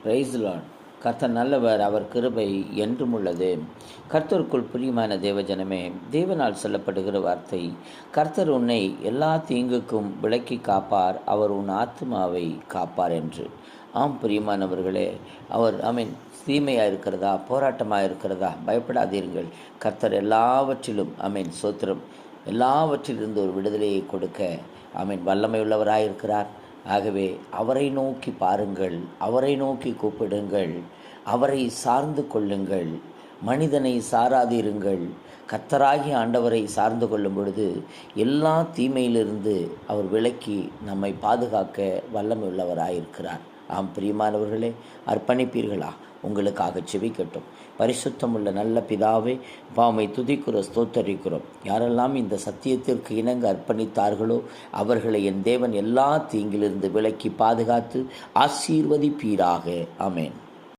Price Lord. கர்த்தர் நல்லவர், அவர் கிருபை என்றும் உள்ளது. கர்த்தருக்குள் பிரியமான தேவஜனமே, தேவனால் சொல்லப்படுகிற வார்த்தை, கர்த்தர் உன்னை எல்லா தீங்குக்கும் விலக்கி காப்பார், அவர் உன் ஆத்மாவை காப்பார் என்று. ஆம் பிரியமானவர்களே, அவர் தீமையாக இருக்கிறதா, போராட்டமாக இருக்கிறதா, பயப்படாதீர்கள். கர்த்தர் எல்லாவற்றிலும் சோத்திரம், எல்லாவற்றிலிருந்து ஒரு விடுதலையை கொடுக்க வல்லமை உள்ளவராயிருக்கிறார். ஆகவே அவரை நோக்கி பாருங்கள், அவரை நோக்கி கூப்பிடுங்கள், அவரை சார்ந்து கொள்ளுங்கள், மனிதனை சாராதிருங்கள். கர்த்தராகிய ஆண்டவரை சார்ந்து கொள்ளும் பொழுது எல்லா தீமையிலிருந்து அவர் விலக்கி நம்மை பாதுகாக்க வல்லமை உள்ளவராயிருக்கிறார். ஆம் பிரியமானவர்களே, அர்ப்பணிப்பீர்களா? உங்களுக்காக செபிக்கட்டும். பரிசுத்தமுள்ள நல்ல பிதாவே, பாமை துதிக்கிறோம், ஸ்தோத்தரிக்கிறோம். யாரெல்லாம் இந்த சத்தியத்திற்கு இணங்க அர்ப்பணித்தார்களோ அவர்களை என் தேவன் எல்லா தீங்கிலிருந்து விலக்கி பாதுகாத்து ஆசீர்வதிப்பீராக. ஆமென்.